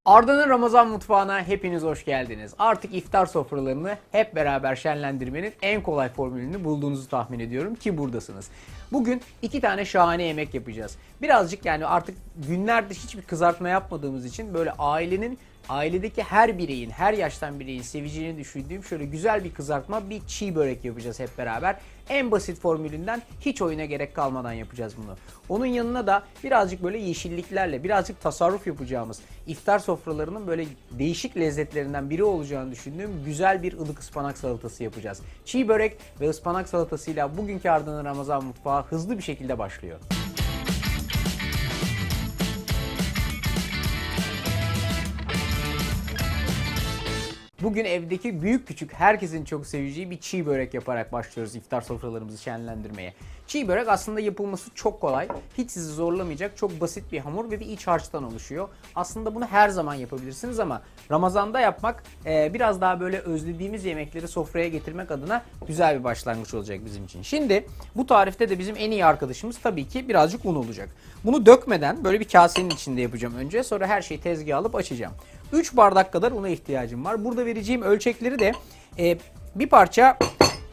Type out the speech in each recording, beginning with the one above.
Arda'nın Ramazan mutfağına hepiniz hoş geldiniz. Artık iftar sofralarını hep beraber şenlendirmenin en kolay formülünü bulduğunuzu tahmin ediyorum ki buradasınız. Bugün 2 tane şahane yemek yapacağız. Birazcık yani artık günlerdir hiçbir kızartma yapmadığımız için böyle ailedeki her bireyin, her yaştan bireyin seveceğini düşündüğüm şöyle güzel bir kızartma, bir çiğ börek yapacağız hep beraber. En basit formülünden hiç oyuna gerek kalmadan yapacağız bunu. Onun yanına da birazcık böyle yeşilliklerle, birazcık tasarruf yapacağımız, iftar sofralarının böyle değişik lezzetlerinden biri olacağını düşündüğüm güzel bir ılık ıspanak salatası yapacağız. Çiğ börek ve ıspanak salatasıyla bugünkü Arda'nın Ramazan mutfağı hızlı bir şekilde başlıyor. Bugün evdeki büyük küçük herkesin çok seveceği bir çiğ börek yaparak başlıyoruz iftar sofralarımızı şenlendirmeye. Çiğ börek aslında yapılması çok kolay, hiç sizi zorlamayacak çok basit bir hamur ve bir iç harçtan oluşuyor. Aslında bunu her zaman yapabilirsiniz ama Ramazan'da yapmak biraz daha böyle özlediğimiz yemekleri sofraya getirmek adına güzel bir başlangıç olacak bizim için. Şimdi bu tarifte de bizim en iyi arkadaşımız tabii ki birazcık un olacak. Bunu dökmeden böyle bir kasenin içinde yapacağım önce, sonra her şeyi tezgaha alıp açacağım. 3 bardak kadar una ihtiyacım var. Burada vereceğim ölçekleri de bir parça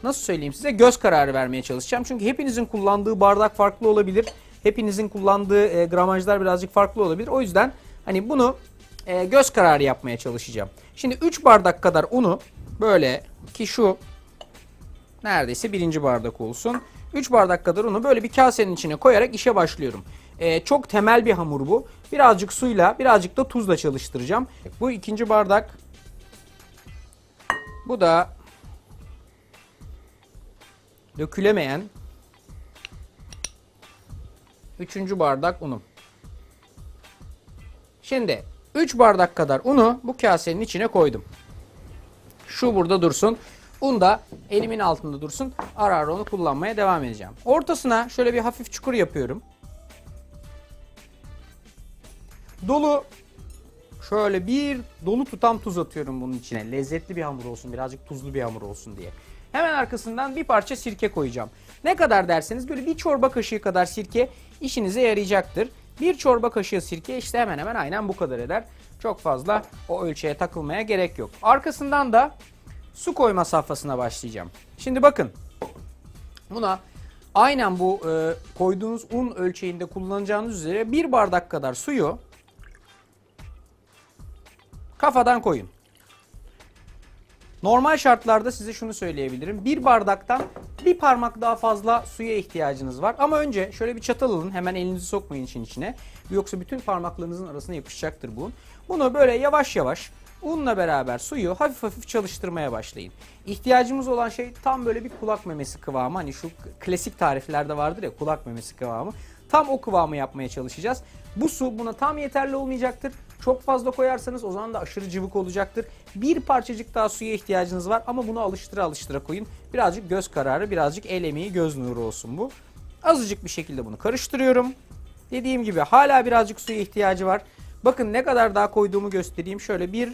nasıl söyleyeyim size göz kararı vermeye çalışacağım. Çünkü hepinizin kullandığı bardak farklı olabilir. Hepinizin kullandığı gramajlar birazcık farklı olabilir. O yüzden hani bunu göz kararı yapmaya çalışacağım. Şimdi 3 bardak kadar unu böyle ki şu neredeyse 1. bardak olsun. 3 bardak kadar unu böyle bir kasenin içine koyarak işe başlıyorum. Çok temel bir hamur bu. Birazcık suyla, birazcık da tuzla çalıştıracağım. Bu 2. bardak. Bu da dökülemeyen 3. bardak unum. Şimdi 3 bardak kadar unu bu kasenin içine koydum. Şu burada dursun. Un da elimin altında dursun. Ara ara onu kullanmaya devam edeceğim. Ortasına şöyle bir hafif çukur yapıyorum. Dolu şöyle bir dolu tutam tuz atıyorum bunun içine. Lezzetli bir hamur olsun, birazcık tuzlu bir hamur olsun diye. Hemen arkasından bir parça sirke koyacağım. Ne kadar derseniz böyle bir çorba kaşığı kadar sirke işinize yarayacaktır. Bir çorba kaşığı sirke işte hemen hemen aynen bu kadar eder. Çok fazla o ölçüye takılmaya gerek yok. Arkasından da su koyma safhasına başlayacağım. Şimdi bakın buna aynen bu koyduğunuz un ölçeğinde kullanacağınız üzere 1 bardak kadar suyu kafadan koyun. Normal şartlarda size şunu söyleyebilirim. 1 bardaktan bir parmak daha fazla suya ihtiyacınız var. Ama önce şöyle bir çatal alın. Hemen elinizi sokmayın işin içine. Yoksa bütün parmaklarınızın arasına yapışacaktır bu un. Bunu böyle yavaş yavaş unla beraber suyu hafif hafif çalıştırmaya başlayın. İhtiyacımız olan şey tam böyle bir kulak memesi kıvamı. Hani şu klasik tariflerde vardır ya, kulak memesi kıvamı. Tam o kıvamı yapmaya çalışacağız. Bu su buna tam yeterli olmayacaktır. Çok fazla koyarsanız o zaman da aşırı cıvık olacaktır. Bir parçacık daha suya ihtiyacınız var ama bunu alıştıra alıştıra koyun. Birazcık göz kararı, birazcık el emeği, göz nuru olsun bu. Azıcık bir şekilde bunu karıştırıyorum. Dediğim gibi hala birazcık suya ihtiyacı var. Bakın ne kadar daha koyduğumu göstereyim. Şöyle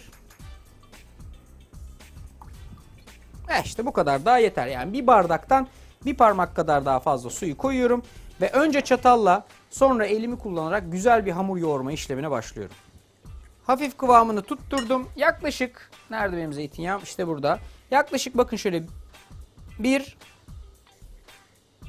işte bu kadar daha yeter. Yani bir bardaktan bir parmak kadar daha fazla suyu koyuyorum. Ve önce çatalla sonra elimi kullanarak güzel bir hamur yoğurma işlemine başlıyorum. Hafif kıvamını tutturdum. Yaklaşık, nerede benim zeytinyağım? İşte burada. Yaklaşık bakın şöyle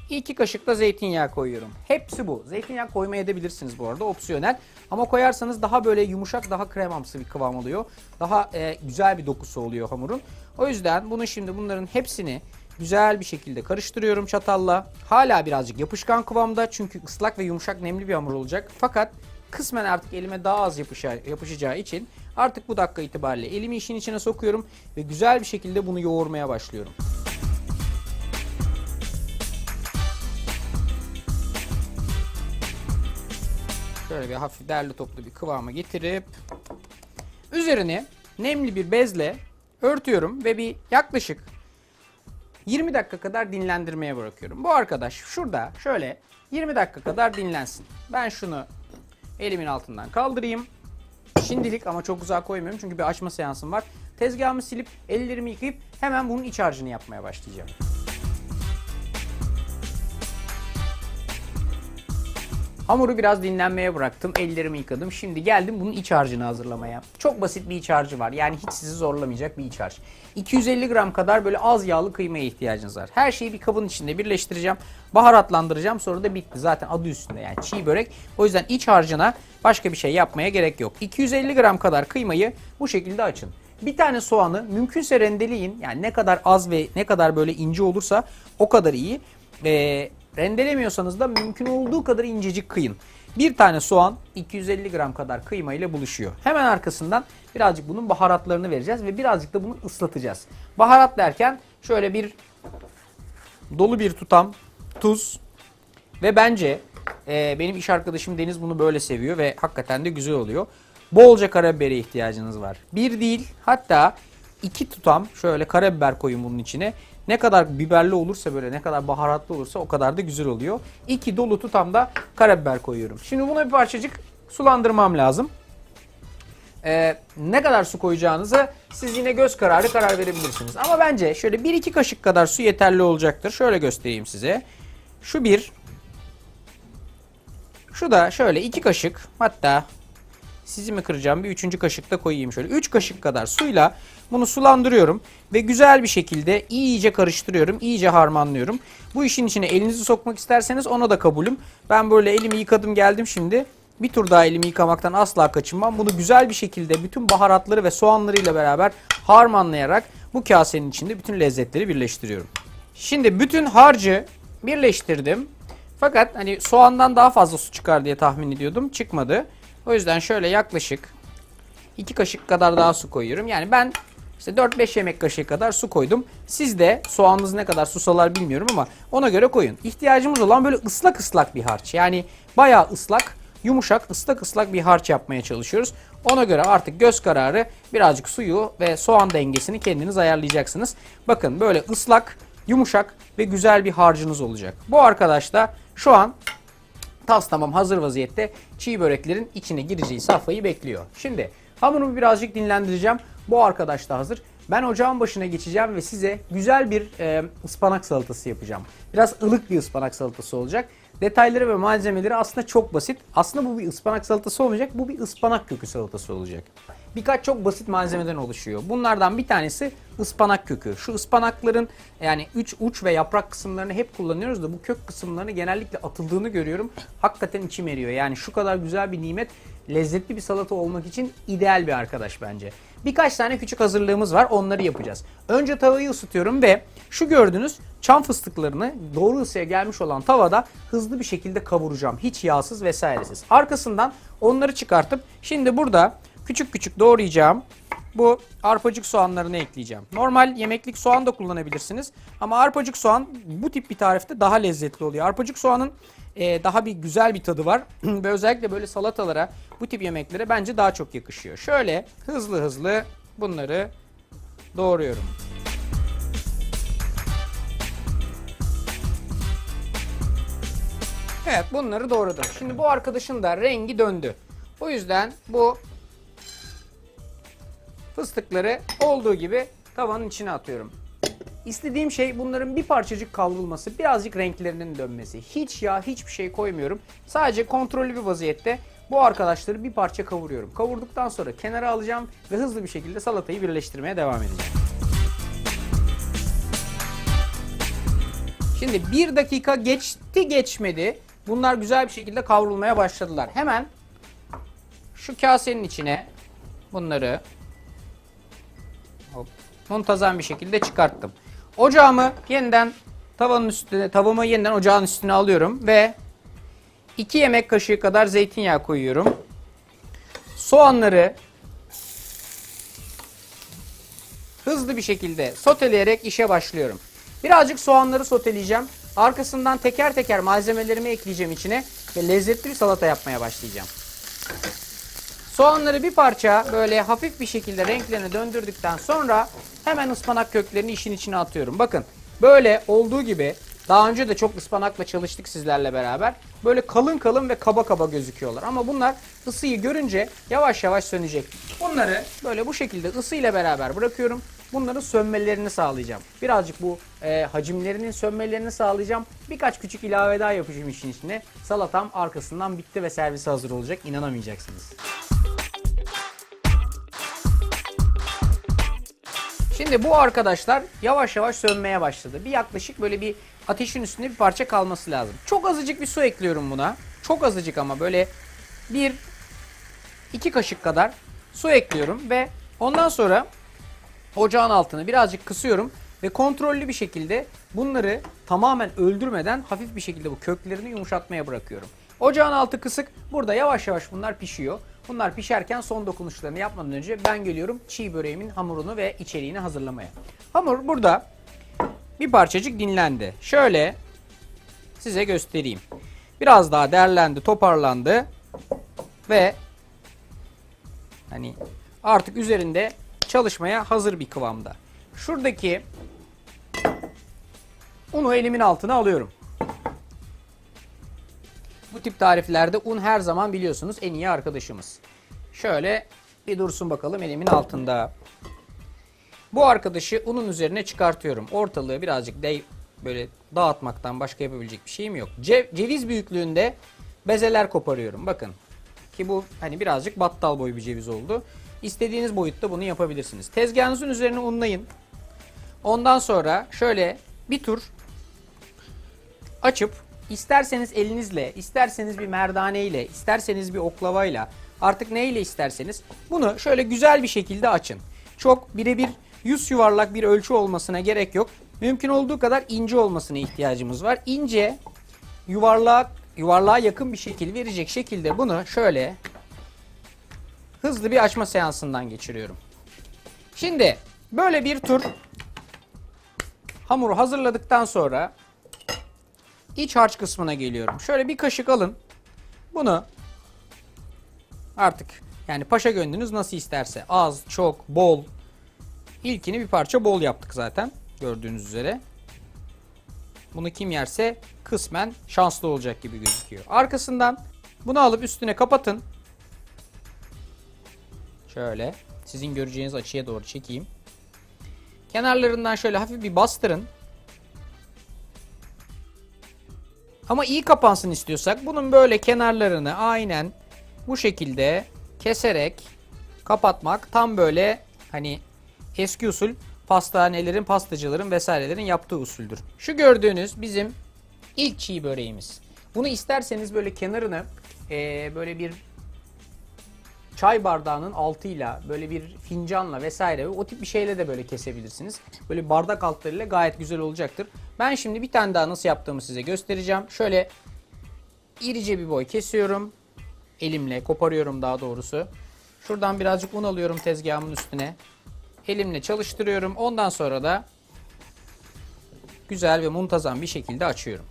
2 kaşık da zeytinyağı koyuyorum. Hepsi bu. Zeytinyağı koymayabilirsiniz bu arada, opsiyonel. Ama koyarsanız daha böyle yumuşak, daha kremamsı bir kıvam oluyor. Daha güzel bir dokusu oluyor hamurun. O yüzden bunların hepsini güzel bir şekilde karıştırıyorum çatalla. Hala birazcık yapışkan kıvamda çünkü ıslak ve yumuşak nemli bir hamur olacak. Fakat kısmen artık elime daha az yapışacağı için artık bu dakika itibariyle elimi işin içine sokuyorum ve güzel bir şekilde bunu yoğurmaya başlıyorum. Şöyle bir hafif derli toplu bir kıvama getirip üzerini nemli bir bezle örtüyorum ve bir yaklaşık 20 dakika kadar dinlendirmeye bırakıyorum. Bu arkadaş şurada şöyle 20 dakika kadar dinlensin. Ben şunu elimin altından kaldırayım. Şimdilik ama çok uzağa koymuyorum çünkü bir açma seansım var. Tezgahımı silip ellerimi yıkayıp hemen bunun iç harcını yapmaya başlayacağım. Hamuru biraz dinlenmeye bıraktım. Ellerimi yıkadım. Şimdi geldim bunun iç harcını hazırlamaya. Çok basit bir iç harcı var. Yani hiç sizi zorlamayacak bir iç harç. 250 gram kadar böyle az yağlı kıymaya ihtiyacınız var. Her şeyi bir kabın içinde birleştireceğim. Baharatlandıracağım. Sonra da bitti. Zaten adı üstünde yani çiğ börek. O yüzden iç harcına başka bir şey yapmaya gerek yok. 250 gram kadar kıymayı bu şekilde açın. Bir tane soğanı mümkünse rendeleyin. Yani ne kadar az ve ne kadar böyle ince olursa o kadar iyi. Rendelemiyorsanız da mümkün olduğu kadar incecik kıyın. Bir tane soğan 250 gram kadar kıyma ile buluşuyor. Hemen arkasından birazcık bunun baharatlarını vereceğiz ve birazcık da bunu ıslatacağız. Baharat derken şöyle dolu bir tutam tuz ve bence benim iş arkadaşım Deniz bunu böyle seviyor ve hakikaten de güzel oluyor. Bolca karabibere ihtiyacınız var. Bir değil, hatta 2 tutam şöyle karabiber koyun bunun içine. Ne kadar biberli olursa, böyle ne kadar baharatlı olursa o kadar da güzel oluyor. 2 dolu tutam da karabiber koyuyorum. Şimdi buna bir parçacık sulandırmam lazım. Ne kadar su koyacağınızı siz yine göz kararı karar verebilirsiniz. Ama bence şöyle 1-2 kaşık kadar su yeterli olacaktır. Şöyle göstereyim size. Şu da şöyle 2 kaşık, hatta sizi mi kıracağım, bir 3. kaşık da koyayım şöyle. 3 kaşık kadar suyla bunu sulandırıyorum ve güzel bir şekilde iyice karıştırıyorum, iyice harmanlıyorum. Bu işin içine elinizi sokmak isterseniz ona da kabulüm. Ben böyle elimi yıkadım geldim şimdi. Bir tur daha elimi yıkamaktan asla kaçınmam. Bunu güzel bir şekilde bütün baharatları ve soğanlarıyla beraber harmanlayarak bu kasenin içinde bütün lezzetleri birleştiriyorum. Şimdi bütün harcı birleştirdim. Fakat hani soğandan daha fazla su çıkar diye tahmin ediyordum. Çıkmadı. O yüzden şöyle yaklaşık 2 kaşık kadar daha su koyuyorum. Yani ben işte 4-5 yemek kaşığı kadar su koydum. Siz de soğanınız ne kadar susalar bilmiyorum ama ona göre koyun. İhtiyacımız olan böyle ıslak ıslak bir harç. Yani bayağı ıslak, yumuşak, ıslak ıslak bir harç yapmaya çalışıyoruz. Ona göre artık göz kararı birazcık suyu ve soğan dengesini kendiniz ayarlayacaksınız. Bakın böyle ıslak, yumuşak ve güzel bir harcınız olacak. Bu arkadaş da şu an tas tamam hazır vaziyette çiğ böreklerin içine gireceği safhayı bekliyor. Şimdi hamurumu birazcık dinlendireceğim. Bu arkadaş da hazır. Ben ocağın başına geçeceğim ve size güzel bir ıspanak salatası yapacağım. Biraz ılık bir ıspanak salatası olacak. Detayları ve malzemeleri aslında çok basit. Aslında bu bir ıspanak salatası olmayacak. Bu bir ıspanak kökü salatası olacak. Birkaç çok basit malzemeden oluşuyor. Bunlardan bir tanesi ıspanak kökü. Şu ıspanakların yani uç ve yaprak kısımlarını hep kullanıyoruz da bu kök kısımlarını genellikle atıldığını görüyorum. Hakikaten içim eriyor. Yani şu kadar güzel bir nimet lezzetli bir salata olmak için ideal bir arkadaş bence. Birkaç tane küçük hazırlığımız var. Onları yapacağız. Önce tavayı ısıtıyorum ve şu gördüğünüz çam fıstıklarını doğru ısıya gelmiş olan tavada hızlı bir şekilde kavuracağım. Hiç yağsız vesairesiz. Arkasından onları çıkartıp şimdi burada küçük küçük doğrayacağım bu arpacık soğanlarını ekleyeceğim. Normal yemeklik soğan da kullanabilirsiniz. Ama arpacık soğan bu tip bir tarifte daha lezzetli oluyor. Arpacık soğanın daha bir güzel bir tadı var. Ve özellikle böyle salatalara, bu tip yemeklere bence daha çok yakışıyor. Şöyle hızlı hızlı bunları doğruyorum. Evet, bunları doğradım. Şimdi bu arkadaşın da rengi döndü. O yüzden bu fıstıkları olduğu gibi tavanın içine atıyorum. İstediğim şey bunların bir parçacık kavrulması, birazcık renklerinin dönmesi. Hiç yağ, hiçbir şey koymuyorum. Sadece kontrollü bir vaziyette bu arkadaşları bir parça kavuruyorum. Kavurduktan sonra kenara alacağım ve hızlı bir şekilde salatayı birleştirmeye devam edeceğim. Şimdi 1 dakika geçti geçmedi. Bunlar güzel bir şekilde kavrulmaya başladılar. Hemen şu kasenin içine bunları muntazam bir şekilde çıkarttım. Ocağımı yeniden tavamı yeniden ocağın üstüne alıyorum ve 2 yemek kaşığı kadar zeytinyağı koyuyorum. Soğanları hızlı bir şekilde soteleyerek işe başlıyorum. Birazcık soğanları soteleyeceğim. Arkasından teker teker malzemelerimi ekleyeceğim içine ve lezzetli bir salata yapmaya başlayacağım. Soğanları bir parça böyle hafif bir şekilde renklerini döndürdükten sonra hemen ıspanak köklerini işin içine atıyorum. Bakın böyle olduğu gibi daha önce de çok ıspanakla çalıştık sizlerle beraber. Böyle kalın kalın ve kaba kaba gözüküyorlar. Ama bunlar ısıyı görünce yavaş yavaş sönecek. Bunları böyle bu şekilde ısıyla beraber bırakıyorum. bunların sönmelerini sağlayacağım. Birazcık bu hacimlerinin sönmelerini sağlayacağım. Birkaç küçük ilave daha yapacağım işin içine. Salatam arkasından bitti ve servise hazır olacak. İnanamayacaksınız. Şimdi bu arkadaşlar yavaş yavaş sönmeye başladı. Bir yaklaşık böyle bir ateşin üstünde bir parça kalması lazım. Çok azıcık bir su ekliyorum buna. Çok azıcık ama böyle 1-2 kaşık kadar su ekliyorum ve ondan sonra ocağın altını birazcık kısıyorum ve kontrollü bir şekilde bunları tamamen öldürmeden hafif bir şekilde bu köklerini yumuşatmaya bırakıyorum. Ocağın altı kısık. Burada yavaş yavaş bunlar pişiyor. Bunlar pişerken son dokunuşlarını yapmadan önce ben geliyorum çiğ böreğimin hamurunu ve içeriğini hazırlamaya. Hamur burada bir parçacık dinlendi. Şöyle size göstereyim. Biraz daha derlendi, toparlandı ve hani artık üzerinde çalışmaya hazır bir kıvamda. Şuradaki unu elimin altına alıyorum. Bu tip tariflerde un her zaman biliyorsunuz en iyi arkadaşımız. Şöyle bir dursun bakalım elimin altında. Bu arkadaşı unun üzerine çıkartıyorum. Ortalığı birazcık böyle dağıtmaktan başka yapabilecek bir şeyim yok. Ceviz büyüklüğünde bezeler koparıyorum. Bakın ki bu hani birazcık battal boyu bir ceviz oldu. İstediğiniz boyutta bunu yapabilirsiniz. Tezgahınızın üzerine unlayın. Ondan sonra şöyle bir tur açıp isterseniz elinizle, isterseniz bir merdaneyle, isterseniz bir oklavayla, artık neyle isterseniz bunu şöyle güzel bir şekilde açın. Çok birebir yüz yuvarlak bir ölçü olmasına gerek yok. Mümkün olduğu kadar ince olmasına ihtiyacımız var. İnce, yuvarlığa yakın bir şekil verecek şekilde bunu şöyle hızlı bir açma seansından geçiriyorum. Şimdi böyle bir tur hamuru hazırladıktan sonra iç harç kısmına geliyorum. Şöyle bir kaşık alın. Bunu artık yani paşa gönlünüz nasıl isterse az, çok, bol. İlkini bir parça bol yaptık zaten gördüğünüz üzere. Bunu kim yerse kısmen şanslı olacak gibi gözüküyor. Arkasından bunu alıp üstüne kapatın. Şöyle sizin göreceğiniz açıya doğru çekeyim. Kenarlarından şöyle hafif bir bastırın. Ama iyi kapansın istiyorsak bunun böyle kenarlarını aynen bu şekilde keserek kapatmak tam böyle hani eski usul pastanelerin, pastacıların vesairelerin yaptığı usuldür. Şu gördüğünüz bizim ilk çiğ böreğimiz. Bunu isterseniz böyle kenarını böyle bir çay bardağının altıyla böyle bir fincanla vesaire o tip bir şeyle de böyle kesebilirsiniz. Böyle bardak altlarıyla gayet güzel olacaktır. Ben şimdi bir tane daha nasıl yaptığımı size göstereceğim. Şöyle irice bir boy kesiyorum. Elimle koparıyorum daha doğrusu. Şuradan birazcık un alıyorum tezgahımın üstüne. Elimle çalıştırıyorum. Ondan sonra da güzel ve muntazam bir şekilde açıyorum.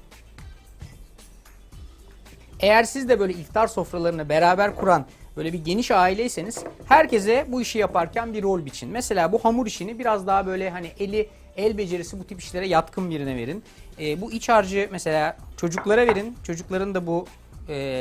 Eğer siz de böyle iftar sofralarını beraber kuran böyle bir geniş aileyseniz herkese bu işi yaparken bir rol biçin. Mesela bu hamur işini biraz daha böyle hani el becerisi bu tip işlere yatkın birine verin. Bu iç harcı mesela çocuklara verin. Çocukların da bu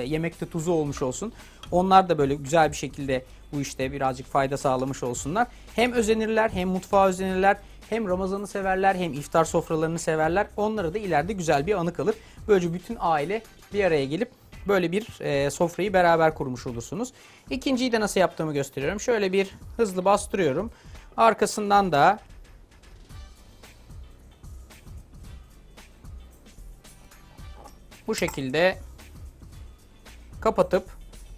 yemekte tuzu olmuş olsun. Onlar da böyle güzel bir şekilde bu işte birazcık fayda sağlamış olsunlar. Hem özenirler hem mutfağa özenirler. Hem Ramazan'ı severler hem iftar sofralarını severler. Onlara da ileride güzel bir anı kalır. Böylece bütün aile bir araya gelip böyle bir sofrayı beraber kurmuş olursunuz. İkinciyi de nasıl yaptığımı gösteriyorum. Şöyle bir hızlı bastırıyorum. Arkasından da bu şekilde kapatıp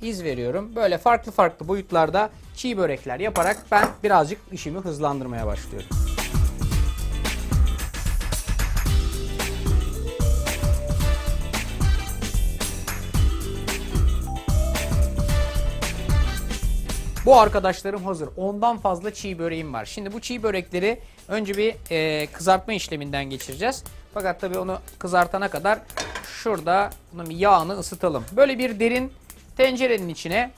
iz veriyorum. Böyle farklı farklı boyutlarda çiğ börekler yaparak ben birazcık işimi hızlandırmaya başlıyorum. Bu arkadaşlarım hazır. 10'dan fazla çiğ böreğim var. Şimdi bu çiğ börekleri önce bir kızartma işleminden geçireceğiz. Fakat tabii onu kızartana kadar şurada bunun bir yağını ısıtalım. Böyle bir derin tencerenin içine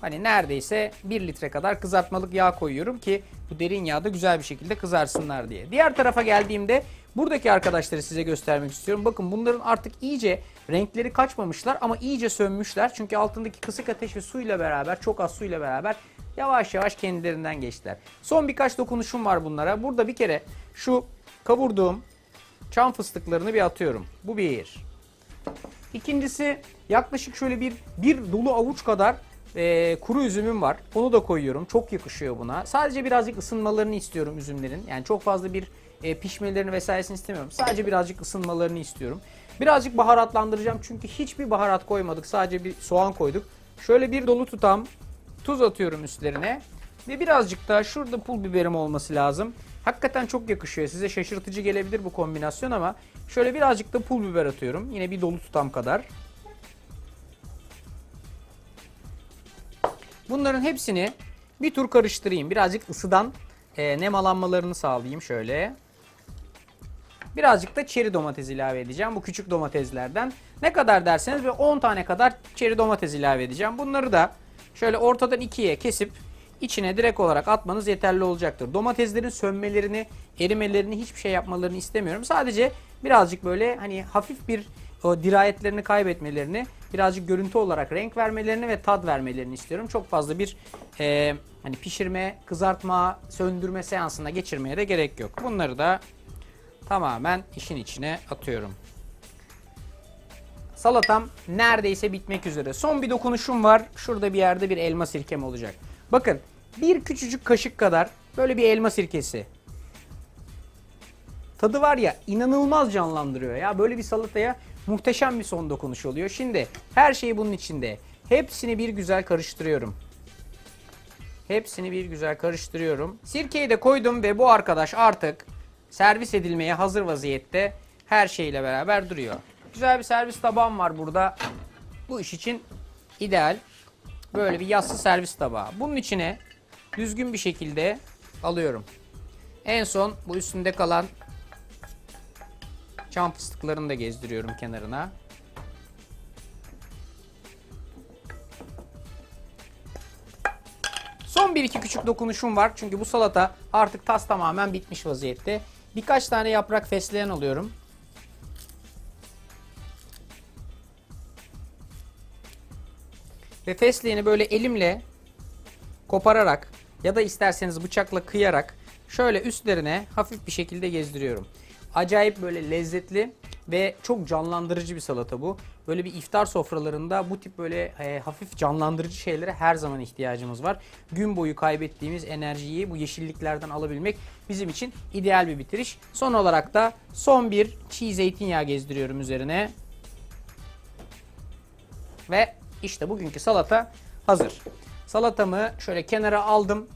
hani neredeyse 1 litre kadar kızartmalık yağ koyuyorum ki bu derin yağda güzel bir şekilde kızarsınlar diye. Diğer tarafa geldiğimde buradaki arkadaşları size göstermek istiyorum. Bakın bunların artık iyice renkleri kaçmamışlar ama iyice sönmüşler. Çünkü altındaki kısık ateş ve suyla beraber, çok az suyla beraber Yavaş yavaş kendilerinden geçtiler. Son birkaç dokunuşum var bunlara. Burada bir kere şu kavurduğum çam fıstıklarını bir atıyorum. Bu bir. İkincisi yaklaşık şöyle bir dolu avuç kadar kuru üzümüm var. Onu da koyuyorum. Çok yakışıyor buna. Sadece birazcık ısınmalarını istiyorum üzümlerin. Yani çok fazla bir pişmelerini vesairesini istemiyorum. Sadece birazcık ısınmalarını istiyorum. Birazcık baharatlandıracağım çünkü hiçbir baharat koymadık. Sadece bir soğan koyduk. Şöyle bir dolu tutam tuz atıyorum üstlerine. Ve birazcık da şurada pul biberim olması lazım. Hakikaten çok yakışıyor. Size şaşırtıcı gelebilir bu kombinasyon ama şöyle birazcık da pul biber atıyorum. Yine bir dolu tutam kadar. Bunların hepsini bir tur karıştırayım. Birazcık ısıdan nemalanmalarını sağlayayım şöyle. Birazcık da çeri domates ilave edeceğim. Bu küçük domateslerden. Ne kadar derseniz 10 tane kadar çeri domates ilave edeceğim. Bunları da şöyle ortadan ikiye kesip içine direkt olarak atmanız yeterli olacaktır. Domateslerin sönmelerini, erimelerini, hiçbir şey yapmalarını istemiyorum. Sadece birazcık böyle hani hafif bir o dirayetlerini kaybetmelerini, birazcık görüntü olarak renk vermelerini ve tat vermelerini istiyorum. Çok fazla bir hani pişirme, kızartma, söndürme seansına geçirmeye de gerek yok. Bunları da tamamen işin içine atıyorum. Salatam neredeyse bitmek üzere. Son bir dokunuşum var. Şurada bir yerde bir elma sirkem olacak. Bakın bir küçücük kaşık kadar böyle bir elma sirkesi. Tadı var ya, inanılmaz canlandırıyor ya. Böyle bir salataya muhteşem bir son dokunuş oluyor. Şimdi her şeyi bunun içinde. Hepsini bir güzel karıştırıyorum. Hepsini bir güzel karıştırıyorum. Sirkeyi de koydum ve bu arkadaş artık servis edilmeye hazır vaziyette her şeyle beraber duruyor. Güzel bir servis tabağım var burada. Bu iş için ideal. Böyle bir yassı servis tabağı. Bunun içine düzgün bir şekilde alıyorum. En son bu üstünde kalan çam fıstıklarını da gezdiriyorum kenarına. Son bir iki küçük dokunuşum var. Çünkü bu salata artık tas tamamen bitmiş vaziyette. Birkaç tane yaprak fesleğen alıyorum. Ve fesleğeni böyle elimle kopararak ya da isterseniz bıçakla kıyarak şöyle üstlerine hafif bir şekilde gezdiriyorum. Acayip böyle lezzetli ve çok canlandırıcı bir salata bu. Böyle bir iftar sofralarında bu tip böyle hafif canlandırıcı şeylere her zaman ihtiyacımız var. Gün boyu kaybettiğimiz enerjiyi bu yeşilliklerden alabilmek bizim için ideal bir bitiriş. Son olarak da son bir çiğ zeytinyağı gezdiriyorum üzerine. Ve işte bugünkü salata hazır. Salatamı şöyle kenara aldım.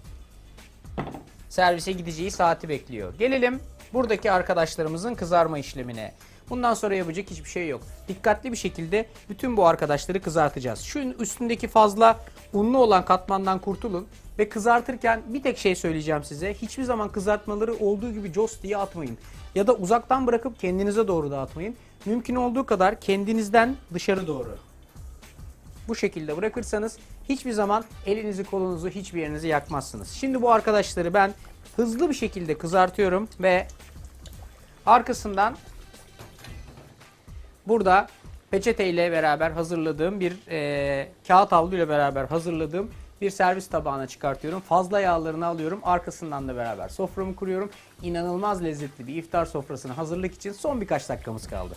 Servise gideceği saati bekliyor. Gelelim buradaki arkadaşlarımızın kızarma işlemine. Bundan sonra yapacak hiçbir şey yok. Dikkatli bir şekilde bütün bu arkadaşları kızartacağız. Şu üstündeki fazla unlu olan katmandan kurtulun. Ve kızartırken bir tek şey söyleyeceğim size. Hiçbir zaman kızartmaları olduğu gibi cos diye atmayın. Ya da uzaktan bırakıp kendinize doğru dağıtmayın. Mümkün olduğu kadar kendinizden dışarı doğru. Bu şekilde bırakırsanız hiçbir zaman elinizi kolunuzu hiçbir yerinizi yakmazsınız. Şimdi bu arkadaşları ben hızlı bir şekilde kızartıyorum ve arkasından burada peçete ile beraber hazırladığım bir kağıt havlu ile beraber hazırladığım bir servis tabağına çıkartıyorum. Fazla yağlarını alıyorum. Arkasından da beraber soframı kuruyorum. İnanılmaz lezzetli bir iftar sofrasını hazırlık için son birkaç dakikamız kaldı.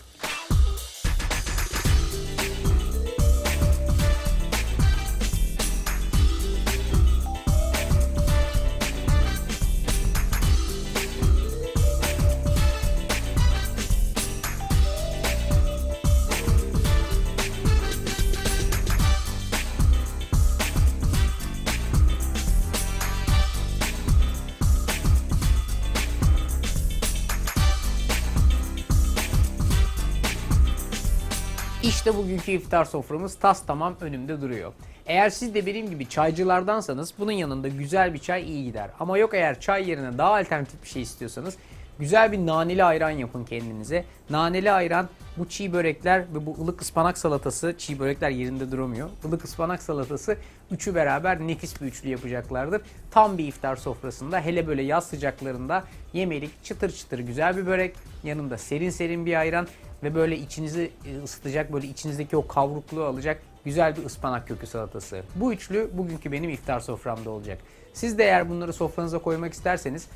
İşte bugünkü iftar soframız tas tamam önümde duruyor. Eğer siz de benim gibi çaycılardansanız bunun yanında güzel bir çay iyi gider. Ama yok, eğer çay yerine daha alternatif bir şey istiyorsanız güzel bir naneli ayran yapın kendinize. Naneli ayran, bu çiğ börekler ve bu ılık ıspanak salatası, çiğ börekler yerinde duramıyor. Ilık ıspanak salatası üçü beraber nefis bir üçlü yapacaklardır. Tam bir iftar sofrasında, hele böyle yaz sıcaklarında yemelik çıtır çıtır güzel bir börek, yanında serin serin bir ayran. ve böyle içinizi ısıtacak, böyle içinizdeki o kavrukluğu alacak güzel bir ıspanak kökü salatası. Bu üçlü bugünkü benim iftar soframda olacak. Siz de eğer bunları sofranıza koymak isterseniz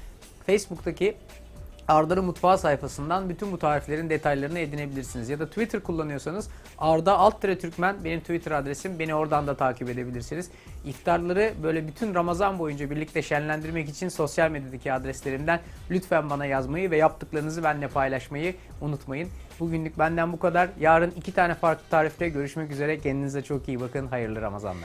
Facebook'taki Arda'nın Mutfağı sayfasından bütün bu tariflerin detaylarını edinebilirsiniz. Ya da Twitter kullanıyorsanız Arda_Türkmen benim Twitter adresim. Beni oradan da takip edebilirsiniz. İftarları böyle bütün Ramazan boyunca birlikte şenlendirmek için sosyal medyadaki adreslerimden lütfen bana yazmayı ve yaptıklarınızı benimle paylaşmayı unutmayın. Bugünlük benden bu kadar. Yarın 2 tane farklı tarifte görüşmek üzere. Kendinize çok iyi bakın. Hayırlı Ramazanlar.